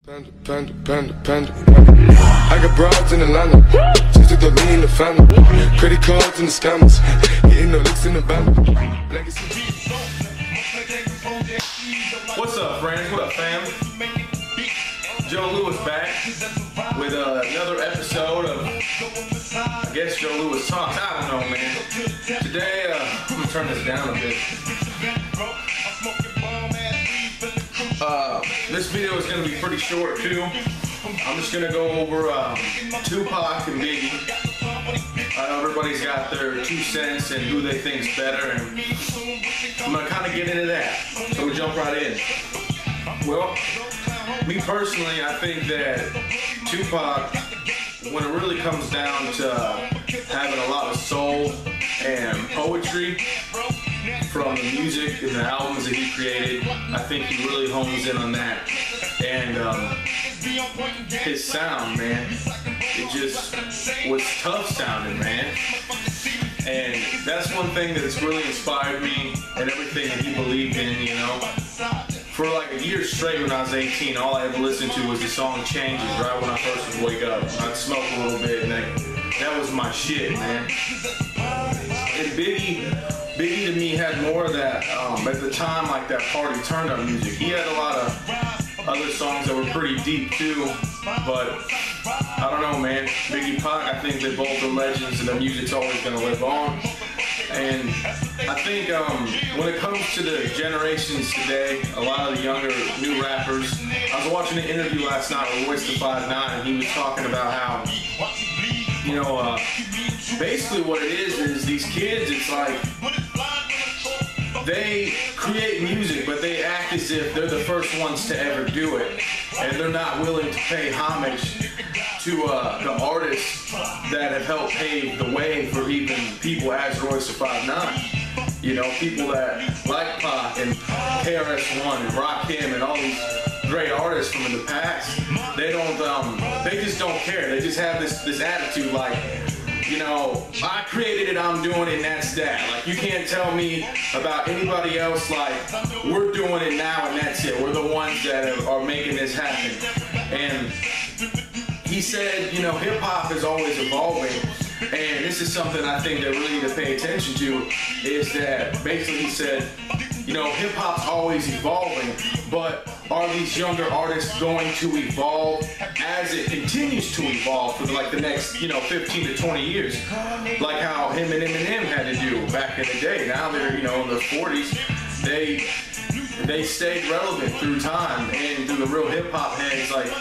Panda. I got broads in Atlanta, just took the lean in the family. Credit cards and the scammers, hitting the licks in the band. What's up, friends? What up, fam? Joe Lewis back with another episode of, I guess, Joe Lewis Talks. I don't know, man. Today, I'm gonna turn this down a bit. This video is going to be pretty short too. I'm just going to go over Tupac and Biggie. I know everybody's got their 2 cents and who they think's better, and I'm going to kind of get into that. So we'll jump right in. Well, me personally, I think that Tupac, when it really comes down to having a lot of soul and poetry from the music and the albums that he created, I think he really hones in on that. And his sound, man, it just was tough sounding, man. And that's one thing that's really inspired me and everything that he believed in, you know. For like a year straight when I was 18, all I ever listened to was the song Changes, right when I first would wake up. I'd smoke a little bit, and that was my shit, man. And Biggie to me had more of that, at the time, like that party turn-up music. He had a lot of other songs that were pretty deep too, but I don't know, man. Biggie Pac, I think that both are legends and their music's always gonna live on. And I think when it comes to the generations today, a lot of the younger, new rappers, I was watching an interview last night with Royce the 5'9", and he was talking about how, you know, basically what it is these kids, it's like, they create music, but they act as if they're the first ones to ever do it, and they're not willing to pay homage to the artists that have helped pave the way for even people as Royce the 5'9". You know, people that like Pac and KRS-One and Rakim and all these great artists from in the past. They don't, they just don't care. They just have this attitude like, you know, I created it, I'm doing it, and that's that. Like, you can't tell me about anybody else, like, we're doing it now and that's it. We're the ones that are making this happen. And he said, you know, hip-hop is always evolving, and this is something I think that we really need to pay attention to, is that basically he said, you know, hip-hop's always evolving, but are these younger artists going to evolve as it continues to evolve for like the next, you know, 15 to 20 years? Like how him and Eminem had to do back in the day. Now they're, you know, in their 40s. They stayed relevant through time and through the real hip-hop heads. Like,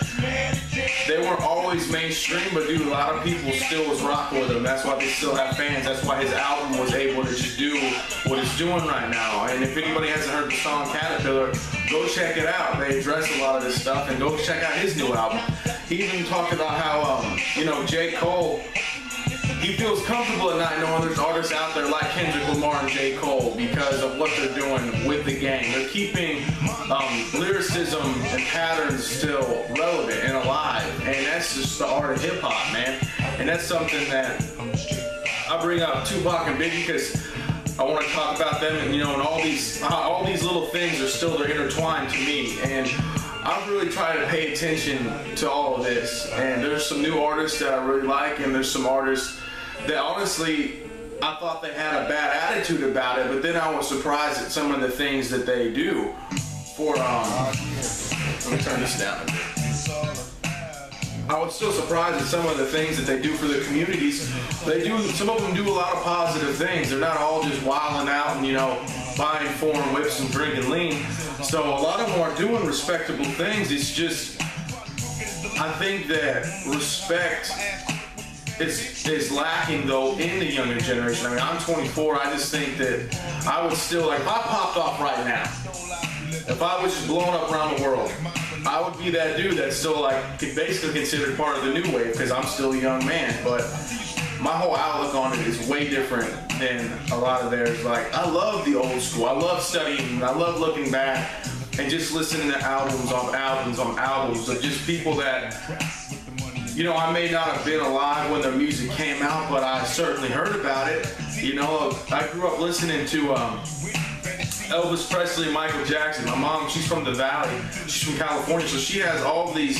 they weren't always mainstream, but dude, a lot of people still was rocking with them. That's why they still have fans. That's why his album was able to just do what it's doing right now. And if anybody hasn't heard the song Caterpillar, go check it out. They address a lot of this stuff, and go check out his new album. He even talked about how, you know, J. Cole, he feels comfortable at night knowing there's artists out there like Kendrick Lamar and J. Cole because of what they're doing with the game. They're keeping lyricism and patterns still relevant and alive, and that's just the art of hip-hop, man. And that's something that I bring up Tupac and Biggie because I want to talk about them, and, you know, and all these little things are still intertwined to me. And I've really tried to pay attention to all of this, and there's some new artists that I really like, and there's some artists that honestly I thought they had a bad attitude about it, but then I was surprised at some of the things that they do for, let me turn this down a bit. I was still surprised at some of the things that they do for the communities. Some of them do a lot of positive things. They're not all just wilding out and, you know, buying foreign whips and drinking lean. So a lot of them are doing respectable things. It's just, I think that respect is lacking though in the younger generation. I mean, I'm 24. I just think that I would still, like, if I popped off right now, if I was just blown up around the world, I would be that dude that's still, like, basically considered part of the new wave because I'm still a young man. But my whole outlook on it is way different than a lot of theirs. Like, I love the old school. I love studying. I love looking back and just listening to albums on albums on albums of just people that, you know, I may not have been alive when their music came out, but I certainly heard about it. You know, I grew up listening to Elvis Presley and Michael Jackson. My mom, she's from the Valley. She's from California, so she has all these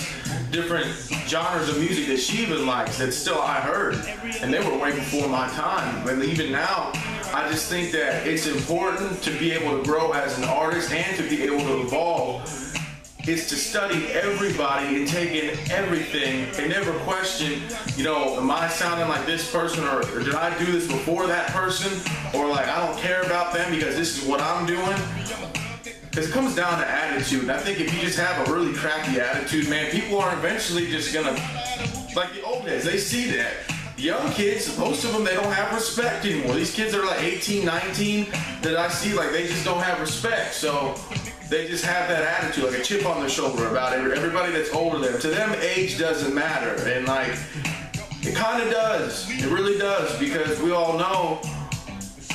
different genres of music that she even likes that still I heard. And they were way before my time. And even now, I just think that it's important to be able to grow as an artist and to be able to evolve. Is to study everybody and take in everything and never question, you know, am I sounding like this person, or did I do this before that person, or like I don't care about them because this is what I'm doing. Because it comes down to attitude, and I think if you just have a really crappy attitude, man, people are eventually just gonna, like the old days, they see that. Young kids, most of them, they don't have respect anymore. These kids that are like 18, 19 that I see, like they just don't have respect. So they just have that attitude, like a chip on their shoulder about everybody that's older than them. To them, age doesn't matter. And like, it kind of does. It really does, because we all know,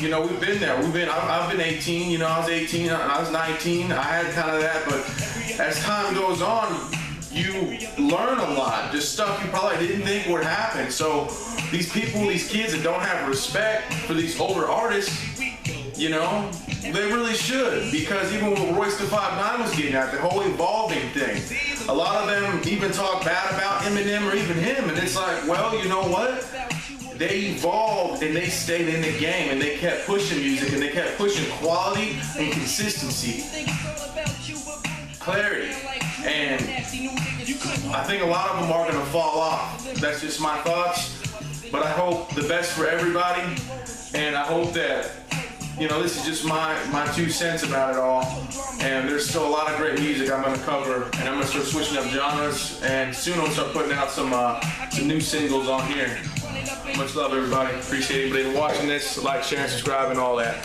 you know, we've been there. I've been 18, you know, I was 18, I was 19. I had kind of that, but as time goes on, you learn a lot, just stuff you probably didn't think would happen. So these people, these kids that don't have respect for these older artists, you know, they really should, because even what Royce the 5'9" was getting at, the whole evolving thing, a lot of them even talk bad about Eminem or even him, and it's like, well, you know what? They evolved and they stayed in the game and they kept pushing music and they kept pushing quality and consistency, clarity, and I think a lot of them are going to fall off. That's just my thoughts, but I hope the best for everybody, and I hope that, you know, this is just my 2 cents about it all, and there's still a lot of great music I'm going to cover, and I'm going to start switching up genres, and soon I'll start putting out some new singles on here. Much love, everybody. Appreciate anybody watching this. Like, share, and subscribe, and all that.